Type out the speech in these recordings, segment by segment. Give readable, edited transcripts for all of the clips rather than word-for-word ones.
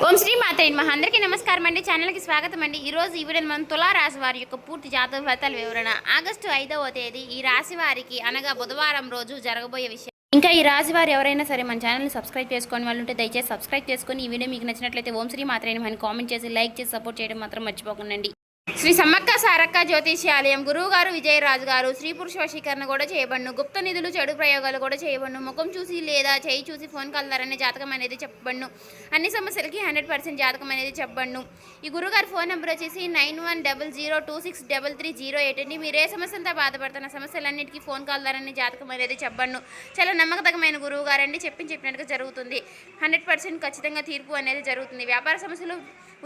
ఓం శ్రీ మాతే నమః. అందరికీ నమస్కారం అండి. ఛానల్కి స్వాగతం అండి. ఈరోజు ఈ వీడియోని మనం తులారాశి వారి యొక్క పూర్తి జాతక ఫలితాల వివరణ ఆగస్టు 5వ తేదీ ఈ రాశి వారికి అనగా బుధవారం రోజు జరగబోయే విషయం. ఇంకా ఈ రాశి వారు ఎవరైనా సరే మన ఛానల్ని సబ్స్క్రైబ్ చేసుకొని వాళ్ళు ఉంటే దయచేసి సబ్స్క్రైబ్ చేసుకొని ఈ వీడియో మీకు నచ్చినట్లయితే ఓం శ్రీ మాతే నమః అని కామెంట్ చేసి లైక్ చేసి సపోర్ట్ చేయడం మాత్రం మర్చిపోకండి. శ్రీ సమ్మక్క సారక్క జ్యోతిష్యాలయం గురువు గారు విజయరాజు గారు స్త్రీ పురుష వశీకరణ కూడా చేయబడును. గుప్త నిధులు చెడు ప్రయోగాలు కూడా చేయబడును. ముఖం చూసి లేదా చేయి చూసి ఫోన్ కాల్ ద్వారానే జాతకం అనేది చెప్పబడును. అన్ని సమస్యలకి 100% జాతకం అనేది చెప్పబడును. ఈ గురుగారి ఫోన్ నెంబర్ వచ్చేసి 9100263308 అండి. మీరు ఏ సమస్యలతో బాధపడుతున్న సమస్యలన్నిటికీ ఫోన్ కాల్ ద్వారానే జాతకం అనేది చెప్పబడును. చాలా నమ్మకతగమైన గురువు గారండి. చెప్పినట్టుగా జరుగుతుంది. 100% ఖచ్చితంగా తీర్పు అనేది జరుగుతుంది. వ్యాపార సమస్యలు,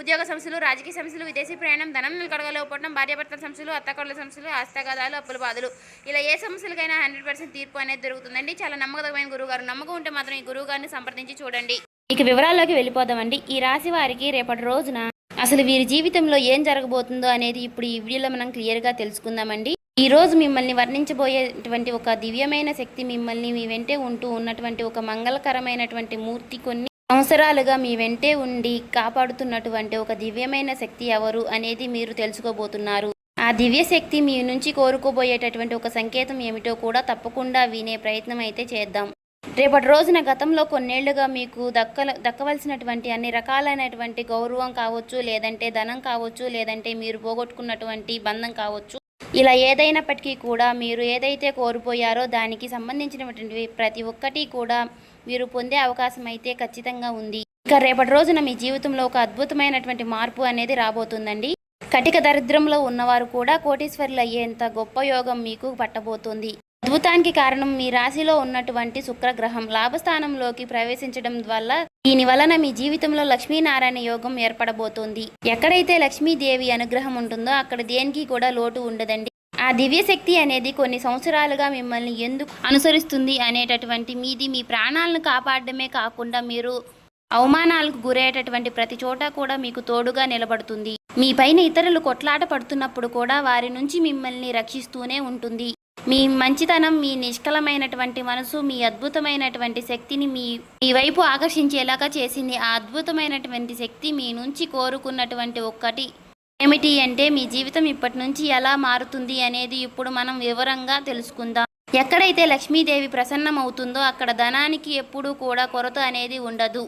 ఉద్యోగ సమస్యలు, రాజకీయ సమస్యలు, విదేశీ ప్రయాణం, ధనం నిలకడగలేకపోవడం, భార్యాభర్తల సమస్యలు, అత్తకోడల సమస్యలు, హస్తగదాలు, అప్పుల బాధలు, ఇలా ఏ సమస్యలకైనా 100% తీర్పు అనేది జరుగుతుందండి. చాలా నమ్మకమైన గురువుగారు. నమ్మకం ఉంటే మాత్రం ఈ గురువు గారిని సంప్రదించి చూడండి. ఇక వివరాల్లోకి వెళ్ళిపోదామండి. ఈ రాశి వారికి రేపటి రోజున అసలు వీరి జీవితంలో ఏం జరగబోతుందో అనేది ఇప్పుడు ఈ వీడియోలో మనం క్లియర్గా తెలుసుకుందామండి. ఈ రోజు మిమ్మల్ని వర్ణించబోయేటువంటి ఒక దివ్యమైన శక్తి, మిమ్మల్ని మీ వెంటే ఉంటూ ఉన్నటువంటి ఒక మంగళకరమైనటువంటి మూర్తి, కొన్ని సంవత్సరాలుగా మీ వెంటే ఉండి కాపాడుతున్నటువంటి ఒక దివ్యమైన శక్తి ఎవరు అనేది మీరు తెలుసుకోబోతున్నారు. ఆ దివ్య శక్తి మీ నుంచి కోరుకోబోయేటటువంటి ఒక సంకేతం ఏమిటో కూడా తప్పకుండా వినే ప్రయత్నం అయితే చేద్దాం. రేపటి రోజున గతంలో కొన్నేళ్లుగా మీకు దక్కవలసినటువంటి అన్ని రకాలైనటువంటి గౌరవం కావచ్చు, లేదంటే ధనం కావచ్చు, లేదంటే మీరు పోగొట్టుకున్నటువంటి బంధం కావచ్చు, ఇలా ఏదైనప్పటికీ కూడా మీరు ఏదైతే కోల్పోయారో దానికి సంబంధించినటువంటి ప్రతి ఒక్కటి కూడా మీరు పొందే అవకాశం అయితే ఖచ్చితంగా ఉంది. ఇక రేపటి రోజున మీ జీవితంలో ఒక అద్భుతమైనటువంటి మార్పు అనేది రాబోతుందండి. కటిక దరిద్రంలో ఉన్నవారు కూడా కోటీశ్వరులు అయ్యేంత గొప్ప యోగం మీకు పట్టబోతుంది. అద్భుతానికి కారణం మీ రాశిలో ఉన్నటువంటి శుక్రగ్రహం లాభస్థానంలోకి ప్రవేశించడం వల్ల దీని వలన మీ జీవితంలో లక్ష్మీనారాయణ యోగం ఏర్పడబోతోంది. ఎక్కడైతే లక్ష్మీదేవి అనుగ్రహం ఉంటుందో అక్కడ దేనికి కూడా లోటు ఉండదండి. ఆ దివ్యశక్తి అనేది కొన్ని సంవత్సరాలుగా మిమ్మల్ని ఎందుకు అనుసరిస్తుంది అనేటటువంటి మీది మీ ప్రాణాలను కాపాడడమే కాకుండా మీరు అవమానాలకు గురయ్యేటటువంటి ప్రతి చోట కూడా మీకు తోడుగా నిలబడుతుంది. మీ పైన ఇతరులు కొట్లాట పడుతున్నప్పుడు కూడా వారి నుంచి మిమ్మల్ని రక్షిస్తూనే ఉంటుంది. మీ మంచితనం, మీ నిష్కలమైనటువంటి మనసు, మీ అద్భుతమైనటువంటి శక్తిని మీ వైపు ఆకర్షించేలాగా చేసింది. ఆ అద్భుతమైనటువంటి శక్తి మీ నుంచి కోరుకున్నటువంటి ఒక్కటి ఏమిటి అంటే మీ జీవితం ఇప్పటి నుంచి ఎలా మారుతుంది అనేది ఇప్పుడు మనం వివరంగా తెలుసుకుందాం. ఎక్కడైతే లక్ష్మీదేవి ప్రసన్నమవుతుందో అక్కడ ధనానికి ఎప్పుడూ కూడా కొరత అనేది ఉండదు.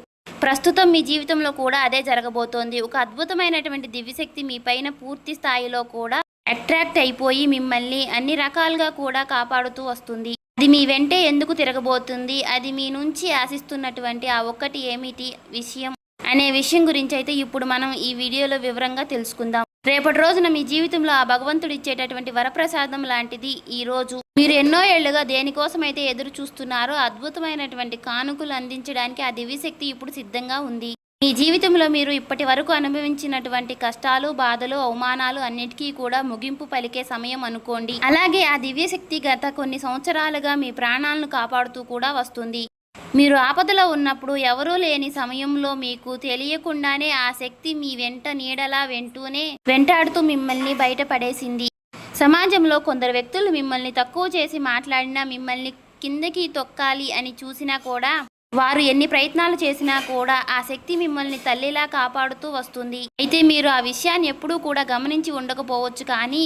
ప్రస్తుతం మీ జీవితంలో కూడా అదే జరగబోతోంది. ఒక అద్భుతమైనటువంటి దివ్యశక్తి మీ పైన పూర్తి స్థాయిలో కూడా అట్రాక్ట్ అయిపోయి మిమ్మల్ని అన్ని రకాలుగా కూడా కాపాడుతూ వస్తుంది. అది మీ వెంటే ఎందుకు తిరగబోతుంది, అది మీ నుంచి ఆశిస్తున్నటువంటి ఆ ఒక్కటి ఏమిటి విషయం అనే విషయం గురించి అయితే ఇప్పుడు మనం ఈ వీడియోలో వివరంగా తెలుసుకుందాం. రేపటి రోజున మీ జీవితంలో ఆ భగవంతుడు ఇచ్చేటటువంటి వరప్రసాదం లాంటిది ఈ రోజు. మీరు ఎన్నో ఏళ్లుగా దేనికోసం అయితే ఎదురు చూస్తున్నారో అద్భుతమైనటువంటి కానుకలు అందించడానికి ఆ దివ్యశక్తి ఇప్పుడు సిద్ధంగా ఉంది. మీ జీవితంలో మీరు ఇప్పటి వరకు అనుభవించినటువంటి కష్టాలు, బాధలు, అవమానాలు అన్నిటికీ కూడా ముగింపు పలికే సమయం అనుకోండి. అలాగే ఆ దివ్యశక్తి గత కొన్ని సంవత్సరాలుగా మీ ప్రాణాలను కాపాడుతూ కూడా వస్తుంది. మీరు ఆపదలో ఉన్నప్పుడు ఎవరూ లేని సమయంలో మీకు తెలియకుండానే ఆ శక్తి మీ వెంట నీడలా వెంటాడుతూ మిమ్మల్ని బయటపడేసింది. సమాజంలో కొందరు వ్యక్తులు మిమ్మల్ని తక్కువ చేసి మాట్లాడినా, మిమ్మల్ని కిందకి తొక్కాలి అని చూసినా కూడా, వారు ఎన్ని ప్రయత్నాలు చేసినా కూడా ఆ శక్తి మిమ్మల్ని తల్లిలా కాపాడుతూ వస్తుంది. అయితే మీరు ఆ విషయాన్ని ఎప్పుడూ కూడా గమనించి ఉండకపోవచ్చు, కానీ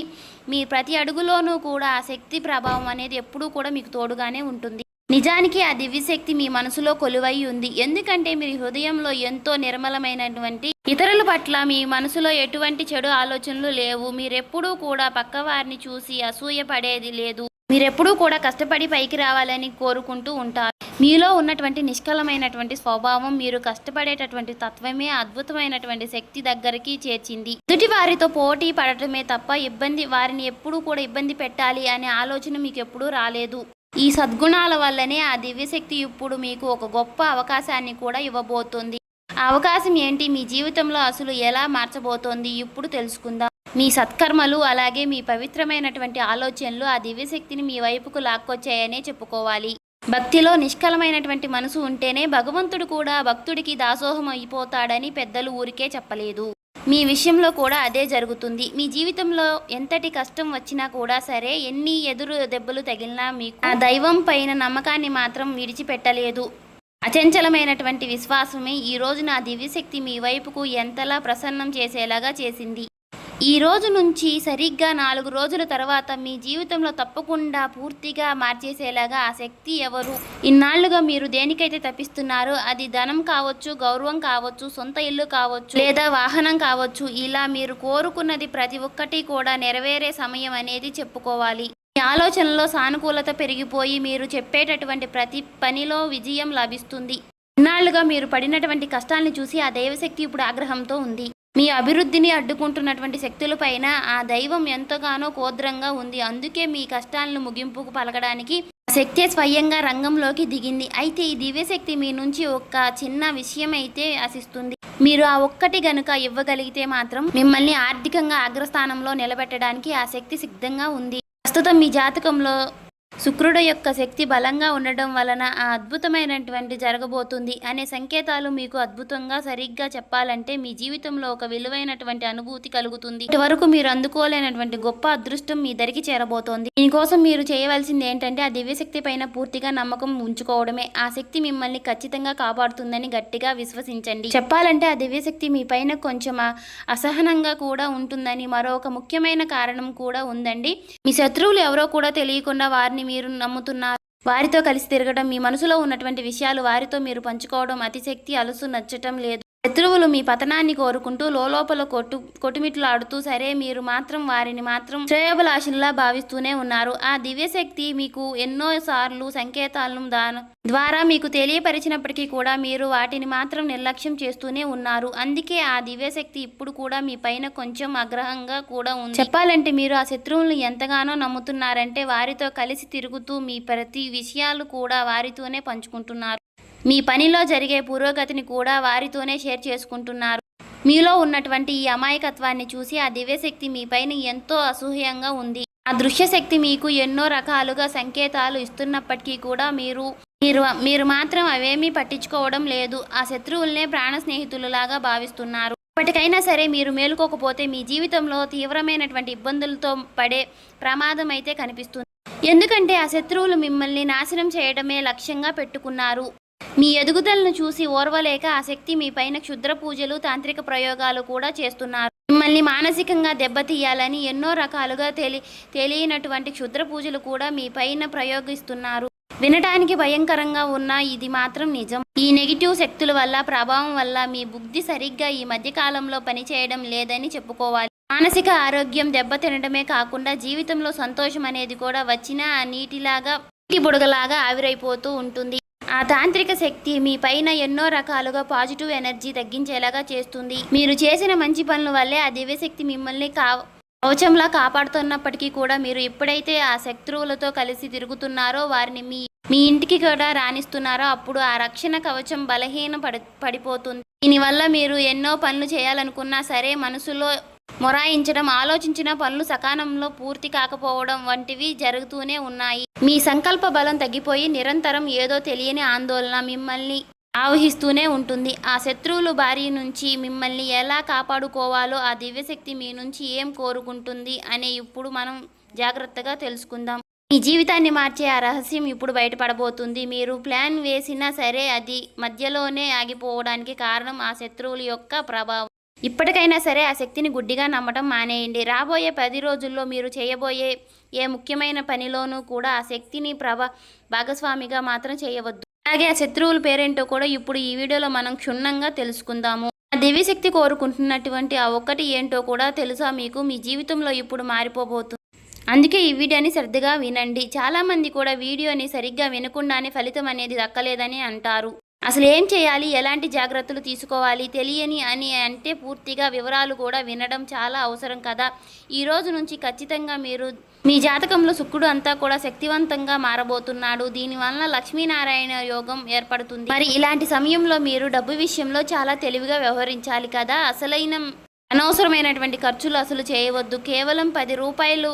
మీ ప్రతి అడుగులోనూ కూడా ఆ శక్తి ప్రభావం అనేది ఎప్పుడూ కూడా మీకు తోడుగానే ఉంటుంది. నిజానికి ఆ దివ్యశక్తి మీ మనసులో కొలువై ఉంది. ఎందుకంటే మీ హృదయంలో ఎంతో నిర్మలమైనటువంటి ఇతరుల పట్ల మీ మనసులో ఎటువంటి చెడు ఆలోచనలు లేవు. మీరెప్పుడూ కూడా పక్కవారిని చూసి అసూయ పడేది లేదు. మీరెప్పుడూ కూడా కష్టపడి పైకి రావాలని కోరుకుంటూ ఉంటారు. మీలో ఉన్నటువంటి నిష్కలమైనటువంటి స్వభావం, మీరు కష్టపడేటటువంటి తత్వమే అద్భుతమైనటువంటి శక్తి దగ్గరికి చేర్చింది. ఎదుటి వారితో పోటీ పడటమే తప్ప వారిని ఎప్పుడూ కూడా ఇబ్బంది పెట్టాలి అనే ఆలోచన మీకు ఎప్పుడూ రాలేదు. ఈ సద్గుణాల వల్లనే ఆ దివ్యశక్తి ఇప్పుడు మీకు ఒక గొప్ప అవకాశాన్ని కూడా ఇవ్వబోతోంది. ఆ అవకాశం ఏంటి, మీ జీవితంలో అసలు ఎలా మార్చబోతోంది ఇప్పుడు తెలుసుకుందాం. మీ సత్కర్మలు అలాగే మీ పవిత్రమైనటువంటి ఆలోచనలు ఆ దివ్యశక్తిని మీ వైపుకు లాక్కొచ్చాయనే చెప్పుకోవాలి. భక్తిలో నిష్కలమైనటువంటి మనసు ఉంటేనే భగవంతుడు కూడా భక్తుడికి దాసోహం అయిపోతాడని పెద్దలు ఊరికే చెప్పలేదు. మీ విషయంలో కూడా అదే జరుగుతుంది. మీ జీవితంలో ఎంతటి కష్టం వచ్చినా కూడా సరే, ఎన్ని ఎదురు దెబ్బలు తగిలినా మీకు ఆ దైవం పైన నమ్మకాన్ని మాత్రం విడిచిపెట్టలేదు. అచంచలమైనటువంటి విశ్వాసమే ఈ రోజు నా దివ్యశక్తి మీ వైపుకు ఎంతలా ప్రసన్నం చేసేలాగా చేసింది. ఈ రోజు నుంచి సరిగ్గా 4 రోజుల తర్వాత మీ జీవితంలో తప్పకుండా పూర్తిగా మార్చేసేలాగా ఆ శక్తి ఎవరు? ఇన్నాళ్లుగా మీరు దేనికైతే తప్పిస్తున్నారో అది ధనం కావచ్చు, గౌరవం కావచ్చు, సొంత ఇల్లు కావచ్చు, లేదా వాహనం కావచ్చు, ఇలా మీరు కోరుకున్నది ప్రతి ఒక్కటి కూడా నెరవేరే సమయం అనేది చెప్పుకోవాలి. మీ ఆలోచనలో సానుకూలత పెరిగిపోయి మీరు చెప్పేటటువంటి ప్రతి పనిలో విజయం లభిస్తుంది. ఇన్నాళ్లుగా మీరు పడినటువంటి కష్టాన్ని చూసి ఆ దైవశక్తి ఇప్పుడు ఆగ్రహంతో ఉంది. మీ అభివృద్ధిని అడ్డుకుంటున్నటువంటి శక్తులపైన ఆ దైవం ఎంతగానో కోద్రంగా ఉంది. అందుకే మీ కష్టాలను ముగింపుకు పలకడానికి ఆ శక్తి స్వయంగా రంగంలోకి దిగింది. అయితే ఈ దివ్యశక్తి మీ నుంచి ఒక చిన్న విషయం అయితే ఆశిస్తుంది. మీరు ఆ ఒక్కటి గనుక ఇవ్వగలిగితే మాత్రం మిమ్మల్ని ఆర్థికంగా అగ్రస్థానంలో నిలబెట్టడానికి ఆ శక్తి సిద్ధంగా ఉంది. ప్రస్తుతం మీ జాతకంలో శుక్రుడు యొక్క శక్తి బలంగా ఉండడం వలన ఆ అద్భుతమైనటువంటి జరగబోతుంది అనే సంకేతాలు మీకు అద్భుతంగా సరిగ్గా చెప్పాలంటే మీ జీవితంలో ఒక విలువైనటువంటి అనుభూతి కలుగుతుంది. ఇటువరకు మీరు అందుకోలేనటువంటి గొప్ప అదృష్టం మీ దరికి చేరబోతోంది. దీనికోసం మీరు చేయవలసింది ఏంటంటే ఆ దివ్యశక్తి పైన పూర్తిగా నమ్మకం ఉంచుకోవడమే. ఆ శక్తి మిమ్మల్ని ఖచ్చితంగా కాపాడుతుందని గట్టిగా విశ్వసించండి. చెప్పాలంటే ఆ దివ్యశక్తి మీ పైన కొంచెం అసహనంగా కూడా ఉంటుందని మరొక ముఖ్యమైన కారణం కూడా ఉందండి. మీ శత్రువులు ఎవరో కూడా తెలియకుండా వారిని మీరు నమ్ముతున్నారు. వారితో కలిసి తిరగడం, మీ మనసులో ఉన్నటువంటి విషయాలు వారితో మీరు పంచుకోవడం అతిశక్తి అలుసు నచ్చటం లేదు. శత్రువులు మీ పతనాన్ని కోరుకుంటూ లోపల కొట్టుమిట్లాడుతూ సరే మీరు మాత్రం వారిని మాత్రం శ్రేయోభిలాషుల్లా భావిస్తూనే ఉన్నారు. ఆ దివ్యశక్తి మీకు ఎన్నో సార్లు సంకేతాలను ద్వారా మీకు తెలియపరిచినప్పటికీ కూడా మీరు వాటిని మాత్రం నిర్లక్ష్యం చేస్తూనే ఉన్నారు. అందుకే ఆ దివ్యశక్తి ఇప్పుడు కూడా మీ పైన కొంచెం ఆగ్రహంగా కూడా ఉంది. చెప్పాలంటే మీరు ఆ శత్రువులను ఎంతగానో నమ్ముతున్నారంటే వారితో కలిసి తిరుగుతూ మీ ప్రతి విషయాలు కూడా వారితోనే పంచుకుంటున్నారు. మీ పనిలో జరిగే పురోగతిని కూడా వారితోనే షేర్ చేసుకుంటున్నారు. మీలో ఉన్నటువంటి ఈ అమాయకత్వాన్ని చూసి ఆ దివ్యశక్తి మీ పైన ఎంతో అసూయంగా ఉంది. ఆ దృశ్యశక్తి మీకు ఎన్నో రకాలుగా సంకేతాలు ఇస్తున్నప్పటికీ కూడా మీరు మాత్రం అవేమీ పట్టించుకోవడం లేదు. ఆ శత్రువులనే ప్రాణ స్నేహితులలాగా భావిస్తున్నారు. ఇప్పటికైనా సరే మీరు మేలుకోకపోతే మీ జీవితంలో తీవ్రమైనటువంటి ఇబ్బందులతో పడే ప్రమాదం అయితే కనిపిస్తుంది. ఎందుకంటే ఆ శత్రువులు మిమ్మల్ని నాశనం చేయడమే లక్ష్యంగా పెట్టుకున్నారు. మీ ఎదుగుదలను చూసి ఓర్వలేక ఆ శక్తి మీ పైన క్షుద్ర పూజలు, తాంత్రిక ప్రయోగాలు కూడా చేస్తున్నారు. మిమ్మల్ని మానసికంగా దెబ్బతీయాలని ఎన్నో రకాలుగా తెలియనటువంటి క్షుద్ర పూజలు కూడా మీ పైన ప్రయోగిస్తున్నారు. వినటానికి భయంకరంగా ఉన్న ఇది మాత్రం నిజం. ఈ నెగిటివ్ శక్తుల వల్ల ప్రభావం వల్ల మీ బుద్ధి సరిగ్గా ఈ మధ్యకాలంలో పనిచేయడం లేదని చెప్పుకోవాలి. మానసిక ఆరోగ్యం దెబ్బతినడమే కాకుండా జీవితంలో సంతోషం అనేది కూడా వచ్చిన నీటి బుడగలాగా ఆవిరైపోతూ ఉంటుంది. ఆ తాంత్రిక శక్తి మీ పైన ఎన్నో రకాలుగా పాజిటివ్ ఎనర్జీ తగ్గించేలాగా చేస్తుంది. మీరు చేసిన మంచి పనుల వల్లే ఆ దివ్యశక్తి మిమ్మల్ని కవచంలా కాపాడుతున్నప్పటికీ కూడా మీరు ఎప్పుడైతే ఆ శత్రువులతో కలిసి తిరుగుతున్నారో వారిని మీ ఇంటికి కూడా రాణిస్తున్నారో అప్పుడు ఆ రక్షణ కవచం పడిపోతుంది. దీనివల్ల మీరు ఎన్నో పనులు చేయాలనుకున్నా సరే మనసులో మొరాయించడం, ఆలోచించిన పనులు సకాలంలో పూర్తి కాకపోవడం వంటివి జరుగుతూనే ఉన్నాయి. మీ సంకల్ప బలం తగ్గిపోయి నిరంతరం ఏదో తెలియని ఆందోళన మిమ్మల్ని ఆవహిస్తూనే ఉంటుంది. ఆ శత్రువుల బారి నుంచి మిమ్మల్ని ఎలా కాపాడుకోవాలో ఆ దివ్యశక్తి మీ నుంచి ఏం కోరుకుంటుంది అనే ఇప్పుడు మనం జాగ్రత్తగా తెలుసుకుందాం. మీ జీవితాన్ని మార్చే ఆ రహస్యం ఇప్పుడు బయటపడబోతుంది. మీరు ప్లాన్ వేసినా సరే అది మధ్యలోనే ఆగిపోవడానికి కారణం ఆ శత్రువుల యొక్క ప్రభావం. ఇప్పటికైనా సరే ఆ శక్తిని గుడ్డిగా నమ్మటం మానేయండి. రాబోయే 10 రోజుల్లో మీరు చేయబోయే ఏ ముఖ్యమైన పనిలోనూ కూడా ఆ శక్తిని భాగస్వామిగా మాత్రం చేయవద్దు. అలాగే ఆ శత్రువుల పేరేంటో కూడా ఇప్పుడు ఈ వీడియోలో మనం క్షుణ్ణంగా తెలుసుకుందాము. ఆ దివ్యశక్తి కోరుకుంటున్నటువంటి ఆ ఒక్కటి ఏంటో కూడా తెలుసా మీకు? మీ జీవితంలో ఇప్పుడు మారిపోబోతుంది. అందుకే ఈ వీడియోని శ్రద్ధగా వినండి. చాలామంది కూడా వీడియోని సరిగ్గా వినకుండానే ఫలితం అనేది దక్కలేదని అంటారు. అసలు ఏం చేయాలి, ఎలాంటి జాగ్రత్తలు తీసుకోవాలి తెలియని అని అంటే పూర్తిగా వివరాలు కూడా వినడం చాలా అవసరం కదా. ఈ రోజు నుంచి ఖచ్చితంగా మీ జాతకంలో శుక్రుడు అంతా కూడా శక్తివంతంగా మారబోతున్నాడు. దీనివల్ల లక్ష్మీనారాయణ యోగం ఏర్పడుతుంది. మరి ఇలాంటి సమయంలో మీరు డబ్బు విషయంలో చాలా తెలివిగా వ్యవహరించాలి కదా. అనవసరమైనటువంటి ఖర్చులు అసలు చేయవద్దు. కేవలం 10 రూపాయలు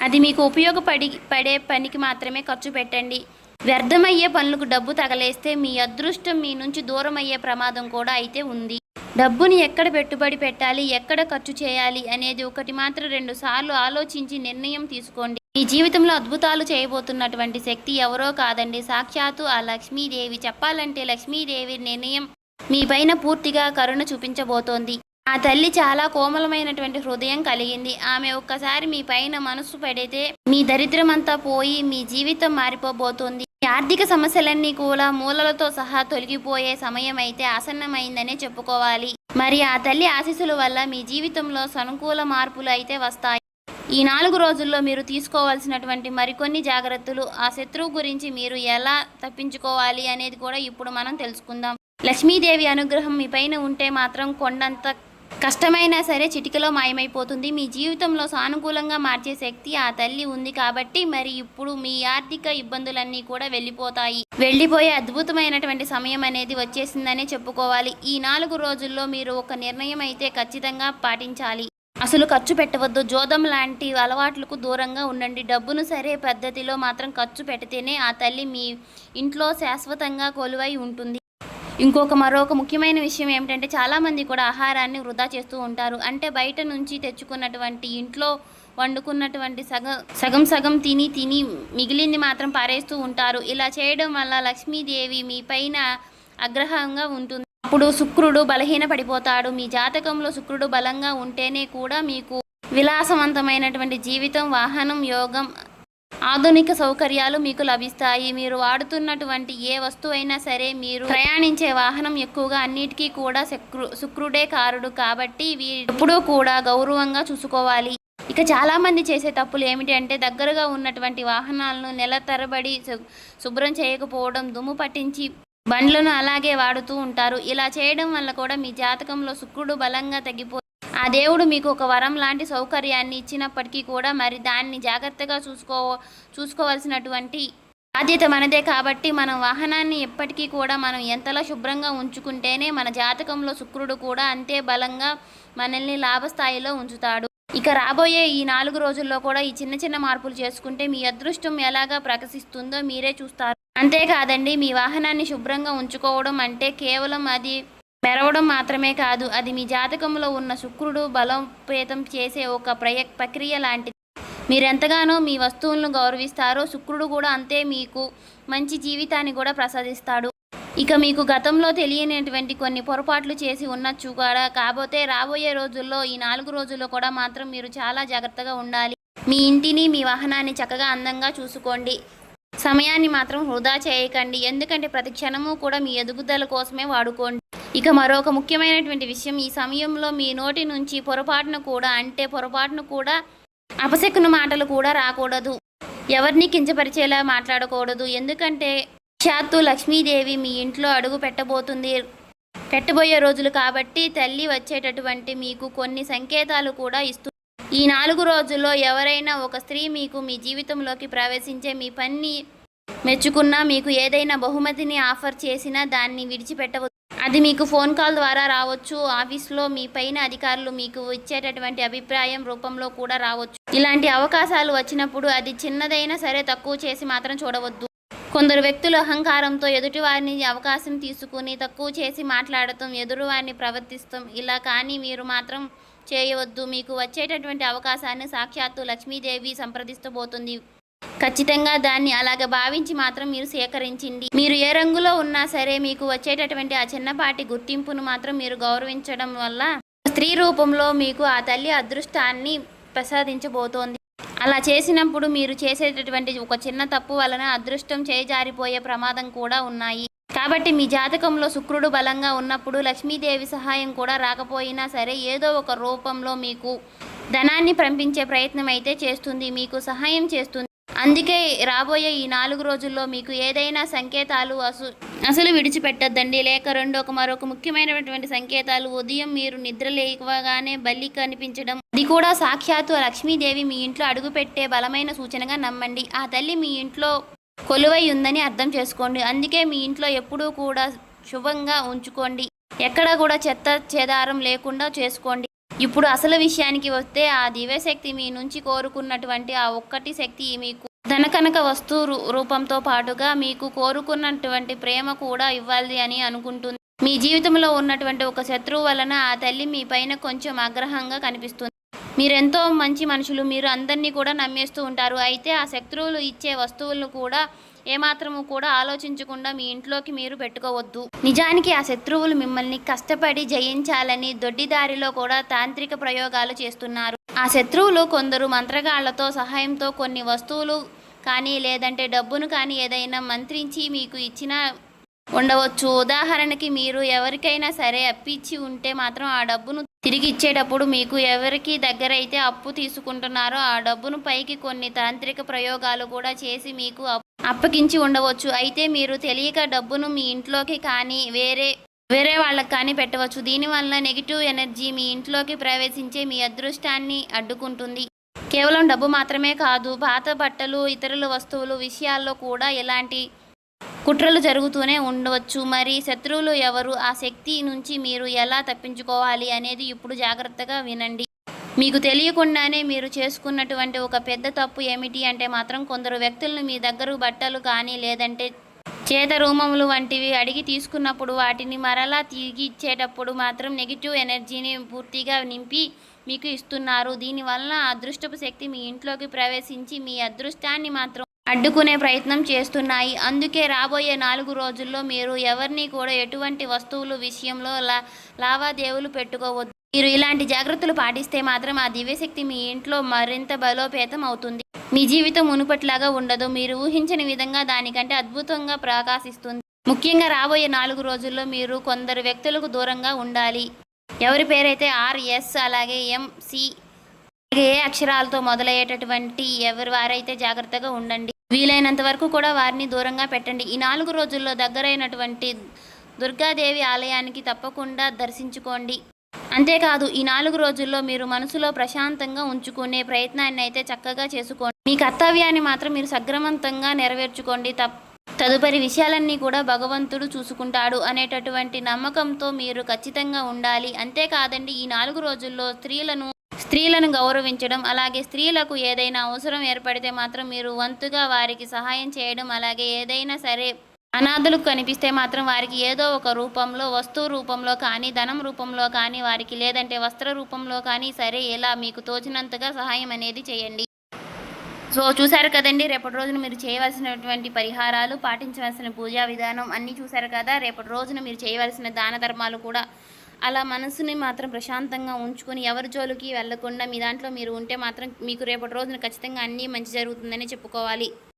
అది మీకు ఉపయోగపడే పనికి మాత్రమే ఖర్చు పెట్టండి. వ్యర్థమయ్యే పనులకు డబ్బు తగలేస్తే మీ అదృష్టం మీ నుంచి దూరం అయ్యే ప్రమాదం కూడా అయితే ఉంది. డబ్బుని ఎక్కడ పెట్టుబడి పెట్టాలి, ఎక్కడ ఖర్చు చేయాలి అనేది ఒకటి మాత్రం 2 సార్లు ఆలోచించి నిర్ణయం తీసుకోండి. మీ జీవితంలో అద్భుతాలు చేయబోతున్నటువంటి శక్తి ఎవరో కాదండి, సాక్షాత్తు ఆ లక్ష్మీదేవి. చెప్పాలంటే లక్ష్మీదేవి నిర్ణయం మీ పైన పూర్తిగా కరుణ చూపించబోతోంది. ఆ తల్లి చాలా కోమలమైనటువంటి హృదయం కలిగింది. ఆమె ఒక్కసారి మీ పైన మనసు పెడితే మీ దరిద్రమంతా పోయి మీ జీవితం మారిపోబోతోంది. మీ ఆర్థిక సమస్యలన్నీ కూడా మూలలతో సహా తొలగిపోయే సమయం అయితే ఆసన్నమైందనే చెప్పుకోవాలి. మరి ఆ తల్లి ఆశీస్సుల వల్ల మీ జీవితంలో సానుకూల మార్పులు అయితే వస్తాయి. ఈ 4 రోజుల్లో మీరు తీసుకోవాల్సినటువంటి మరికొన్ని జాగ్రత్తలు, ఆ శత్రువు గురించి మీరు ఎలా తప్పించుకోవాలి అనేది కూడా ఇప్పుడు మనం తెలుసుకుందాం. లక్ష్మీదేవి అనుగ్రహం మీ పైన ఉంటే మాత్రం కొండంత కష్టమైనా సరే చిటికలో మాయమైపోతుంది. మీ జీవితంలో సానుకూలంగా మార్చే శక్తి ఆ తల్లి ఉంది కాబట్టి మరి ఇప్పుడు మీ ఆర్థిక ఇబ్బందులన్నీ కూడా వెళ్ళిపోయే అద్భుతమైనటువంటి సమయం అనేది వచ్చేసిందనే చెప్పుకోవాలి. ఈ 4 రోజుల్లో మీరు ఒక నిర్ణయం అయితే ఖచ్చితంగా పాటించాలి. అసలు ఖర్చు పెట్టవద్దు. జోదం లాంటి అలవాట్లకు దూరంగా ఉండండి. డబ్బును సరే పద్ధతిలో మాత్రం ఖర్చు పెడితేనే ఆ తల్లి మీ ఇంట్లో శాశ్వతంగా కొలువై ఉంటుంది. మరొక ముఖ్యమైన విషయం ఏమిటంటే చాలామంది కూడా ఆహారాన్ని వృధా చేస్తూ ఉంటారు. అంటే బయట నుంచి తెచ్చుకున్నటువంటి ఇంట్లో వండుకున్నటువంటి సగం తిని మిగిలింది మాత్రం పారేస్తూ ఉంటారు. ఇలా చేయడం వల్ల లక్ష్మీదేవి మీ పైన ఆగ్రహంగా ఉంటుంది. అప్పుడు శుక్రుడు బలహీన పడిపోతాడు. మీ జాతకంలో శుక్రుడు బలంగా ఉంటేనే కూడా మీకు విలాసవంతమైనటువంటి జీవితం, వాహనం, యోగం, ఆధునిక సౌకర్యాలు మీకు లభిస్తాయి. మీరు వాడుతున్నటువంటి ఏ వస్తువైనా సరే, మీరు ప్రయాణించే వాహనం ఎక్కువగా అన్నిటికీ కూడా శుక్రుడే కారుడు కాబట్టి ఎప్పుడూ కూడా గౌరవంగా చూసుకోవాలి. ఇక చాలామంది చేసే తప్పులు ఏమిటి అంటే దగ్గరగా ఉన్నటువంటి వాహనాలను నెల తరబడి శుభ్రం చేయకపోవడం, దుమ్ము పట్టించి బండ్లను అలాగే వాడుతూ ఉంటారు. ఇలా చేయడం వల్ల కూడా మీ జాతకంలో శుక్రుడు బలంగా తగ్గిపోయి ఆ దేవుడు మీకు ఒక వరం లాంటి సౌకర్యాన్ని ఇచ్చినప్పటికీ కూడా మరి దాన్ని జాగ్రత్తగా చూసుకోవాల్సినటువంటి బాధ్యత మనదే. కాబట్టి మనం వాహనాన్ని ఎప్పటికీ కూడా మనం ఎంతలా శుభ్రంగా ఉంచుకుంటేనే మన జాతకంలో శుక్రుడు కూడా అంతే బలంగా మనల్ని లాభస్థాయిలో ఉంచుతాడు. ఇక రాబోయే ఈ 4 రోజుల్లో కూడా ఈ చిన్న మార్పులు చేసుకుంటే మీ అదృష్టం ఎలాగా ప్రకాశిస్తుందో మీరే చూస్తారు. అంతేకాదండి, మీ వాహనాన్ని శుభ్రంగా ఉంచుకోవడం అంటే కేవలం అది మెరవడం మాత్రమే కాదు, అది మీ జాతకంలో ఉన్న శుక్రుడు బలోపేతం చేసే ఒక ప్రక్రియ లాంటిది. మీరెంతగానో మీ వస్తువులను గౌరవిస్తారో శుక్రుడు కూడా అంతే మీకు మంచి జీవితాన్ని కూడా ప్రసాదిస్తాడు. ఇక మీకు గతంలో తెలియనటువంటి కొన్ని పొరపాట్లు చేసి ఉండొచ్చు కూడా. కాకపోతే రాబోయే రోజుల్లో ఈ 4 రోజుల్లో కూడా మాత్రం మీరు చాలా జాగ్రత్తగా ఉండాలి. మీ ఇంటిని, మీ వాహనాన్ని చక్కగా అందంగా చూసుకోండి. సమయాన్ని మాత్రం వృధా చేయకండి. ఎందుకంటే ప్రతి క్షణము కూడా మీ ఎదుగుదల కోసమే వాడుకోండి. ఇక మరొక ముఖ్యమైనటువంటి విషయం, ఈ సమయంలో మీ నోటి నుంచి పొరపాటును కూడా అపశకున మాటలు కూడా రాకూడదు. ఎవరిని కించపరిచేలా మాట్లాడకూడదు. ఎందుకంటే సాక్షాత్తు లక్ష్మీదేవి మీ ఇంట్లో అడుగు పెట్టబోయే రోజులు కాబట్టి తల్లి వచ్చేటటువంటి మీకు కొన్ని సంకేతాలు కూడా ఇస్తుంది. ఈ 4 రోజుల్లో ఎవరైనా ఒక స్త్రీ మీకు మీ జీవితంలోకి ప్రవేశించే మీ పని మెచ్చుకున్నా, మీకు ఏదైనా బహుమతిని ఆఫర్ చేసినా దాన్ని విడిచిపెట్టవద్దు. అది మీకు ఫోన్ కాల్ ద్వారా రావచ్చు. ఆఫీస్లో మీ పైన అధికారులు మీకు ఇచ్చేటటువంటి అభిప్రాయం రూపంలో కూడా రావచ్చు. ఇలాంటి అవకాశాలు వచ్చినప్పుడు అది చిన్నదైనా సరే తక్కువ చేసి మాత్రం చూడవద్దు. కొందరు వ్యక్తులు అహంకారంతో ఎదుటివారిని అవకాశం తీసుకుని తక్కువ చేసి మాట్లాడటం, ఎదురువారిని ప్రవర్తిస్తాం. ఇలా కానీ మీరు మాత్రం చేయవద్దు. మీకు వచ్చేటటువంటి అవకాశాన్ని సాక్షాత్తు లక్ష్మీదేవి సంప్రదిస్తబోతుంది. ఖచ్చితంగా దాన్ని అలాగ భావించి మాత్రం మీరు సేకరించండి. మీరు ఏ రంగులో ఉన్నా సరే మీకు వచ్చేటటువంటి ఆ చిన్నపాటి గుర్తింపును మాత్రం మీరు గౌరవించడం వల్ల స్త్రీ రూపంలో మీకు ఆ తల్లి అదృష్టాన్ని ప్రసాదించబోతోంది. అలా చేసినప్పుడు మీరు చేసేటటువంటి ఒక చిన్న తప్పు వలన అదృష్టం చేజారిపోయే ప్రమాదం కూడా ఉన్నాయి. కాబట్టి మీ జాతకంలో శుక్రుడు బలంగా ఉన్నప్పుడు లక్ష్మీదేవి సహాయం కూడా రాకపోయినా సరే ఏదో ఒక రూపంలో మీకు ధనాన్ని పంపించే ప్రయత్నం అయితే చేస్తుంది, మీకు సహాయం చేస్తుంది. అందుకే రాబోయే ఈ 4 రోజుల్లో మీకు ఏదైనా సంకేతాలు అసలు విడిచిపెట్టద్దండి. లేక మరొక ముఖ్యమైనటువంటి సంకేతాలు, ఉదయం మీరు నిద్ర లేవగానే బల్లి కనిపించడం, అది కూడా సాక్షాత్తు లక్ష్మీదేవి మీ ఇంట్లో అడుగుపెట్టే బలమైన సూచనగా నమ్మండి. ఆ తల్లి మీ ఇంట్లో కొలువై ఉందని అర్థం చేసుకోండి. అందుకే మీ ఇంట్లో ఎప్పుడూ కూడా శుభంగా ఉంచుకోండి. ఎక్కడ కూడా చెత్త చెదారం లేకుండా చేసుకోండి. ఇప్పుడు అసలు విషయానికి వస్తే ఆ దివ్యశక్తి మీ నుంచి కోరుకున్నటువంటి ఆ ఒక్కటి శక్తి మీకు ధనకనక వస్తు రూపంతో పాటుగా మీకు కోరుకున్నటువంటి ప్రేమ కూడా ఇవ్వాలి అని అనుకుంటుంది. మీ జీవితంలో ఉన్నటువంటి ఒక శత్రువు వలన ఆ తల్లి మీ పైన కొంచెం ఆగ్రహంగా కనిపిస్తుంది. మీరెంతో మంచి మనుషులు. మీరు అందరినీ కూడా నమ్మేస్తూ ఉంటారు. అయితే ఆ శత్రువులు ఇచ్చే వస్తువులను కూడా ఏమాత్రము కూడా ఆలోచించకుండా మీ ఇంట్లోకి మీరు పెట్టుకోవద్దు. నిజానికి ఆ శత్రువులు మిమ్మల్ని కష్టపడి జయించాలని దొడ్డిదారిలో కూడా తాంత్రిక ప్రయోగాలు చేస్తున్నారు. ఆ శత్రువులు కొందరు మంత్రగాళ్లతో సహాయంతో కొన్ని వస్తువులు కానీ లేదంటే డబ్బును కానీ ఏదైనా మంత్రించి మీకు ఇచ్చిన ఉండవచ్చు. ఉదాహరణకి మీరు ఎవరికైనా సరే అప్పిచ్చి ఉంటే మాత్రం ఆ డబ్బును తిరిగి ఇచ్చేటప్పుడు మీకు ఎవరికి దగ్గరైతే అప్పు తీసుకుంటున్నారో ఆ డబ్బును పైకి కొన్ని తాంత్రిక ప్రయోగాలు కూడా చేసి మీకు అప్పగించి ఉండవచ్చు. అయితే మీరు తెలియక డబ్బును మీ ఇంట్లోకి కానీ వేరే వాళ్ళకి కానీ పెట్టవచ్చు. దీనివల్ల నెగిటివ్ ఎనర్జీ మీ ఇంట్లోకి ప్రవేశించే మీ అదృష్టాన్ని అడ్డుకుంటుంది. కేవలం డబ్బు మాత్రమే కాదు, పాత బట్టలు, ఇతరుల వస్తువులు విషయాల్లో కూడా ఇలాంటి కుట్రలు జరుగుతూనే ఉండవచ్చు. మరి శత్రువులు ఎవరు, ఆ శక్తి నుంచి మీరు ఎలా తప్పించుకోవాలి అనేది ఇప్పుడు జాగ్రత్తగా వినండి. మీకు తెలియకుండానే మీరు చేసుకున్నటువంటి ఒక పెద్ద తప్పు ఏమిటి అంటే మాత్రం కొందరు వ్యక్తులను మీ దగ్గర బట్టలు కానీ లేదంటే చేత రూమములు వంటివి అడిగి తీసుకున్నప్పుడు వాటిని మరలా తిరిగి ఇచ్చేటప్పుడు మాత్రం నెగిటివ్ ఎనర్జీని పూర్తిగా నింపి మీకు ఇస్తున్నారు. దీనివల్ల అదృష్టపు శక్తి మీ ఇంట్లోకి ప్రవేశించి మీ అదృష్టాన్ని మాత్రం అడ్డుకునే ప్రయత్నం చేస్తున్నాయి. అందుకే రాబోయే 4 రోజుల్లో మీరు ఎవరిని కూడా ఎటువంటి వస్తువులు విషయంలో లావాదేవీలు పెట్టుకోవద్దు. మీరు ఇలాంటి జాగ్రత్తలు పాటిస్తే మాత్రం ఆ దివ్యశక్తి మీ ఇంట్లో మరింత బలోపేతం అవుతుంది. మీ జీవితం మునుపట్లాగా ఉండదు. మీరు ఊహించని విధంగా దానికంటే అద్భుతంగా ప్రకాశిస్తుంది. ముఖ్యంగా రాబోయే 4 రోజుల్లో మీరు కొందరు వ్యక్తులకు దూరంగా ఉండాలి. ఎవరి పేరైతే RS అలాగే MC ఏ అక్షరాలతో మొదలయ్యేటటువంటి ఎవరి వారైతే జాగ్రత్తగా ఉండండి. వీలైనంత వరకు కూడా వారిని దూరంగా పెట్టండి. ఈ 4 రోజుల్లో దగ్గరైనటువంటి దుర్గాదేవి ఆలయానికి తప్పకుండా దర్శించుకోండి. అంతేకాదు ఈ 4 రోజుల్లో మీరు మనసులో ప్రశాంతంగా ఉంచుకునే ప్రయత్నాన్ని అయితే చక్కగా చేసుకోండి. మీ కర్తవ్యాన్ని మాత్రం మీరు సక్రమంతంగా నెరవేర్చుకోండి. తదుపరి విషయాలన్నీ కూడా భగవంతుడు చూసుకుంటాడు అనేటటువంటి నమ్మకంతో మీరు ఖచ్చితంగా ఉండాలి. అంతేకాదండి ఈ 4 రోజుల్లో స్త్రీలను గౌరవించడం, అలాగే స్త్రీలకు ఏదైనా అవసరం ఏర్పడితే మాత్రం మీరు వంతుగా వారికి సహాయం చేయడం, అలాగే ఏదైనా సరే అనాథలకు కనిపిస్తే మాత్రం వారికి ఏదో ఒక రూపంలో, వస్తువు రూపంలో కానీ, ధనం రూపంలో కానీ, వారికి లేదంటే వస్త్ర రూపంలో కానీ సరే ఇలా మీకు తోచినంతగా సహాయం అనేది చేయండి. సో చూశారు కదండి, రేపటి రోజున మీరు చేయవలసినటువంటి పరిహారాలు, పాటించవలసిన పూజా విధానం అన్నీ చూశారు కదా. రేపటి రోజున మీరు చేయవలసిన దాన ధర్మాలు కూడా అలా మనసుని మాత్రం ప్రశాంతంగా ఉంచుకొని ఎవరి జోలికి వెళ్లకుండా మీ దాంట్లో మీరు ఉంటే మాత్రం మీకు రేపటి రోజున ఖచ్చితంగా అన్నీ మంచి జరుగుతుందని చెప్పుకోవాలి.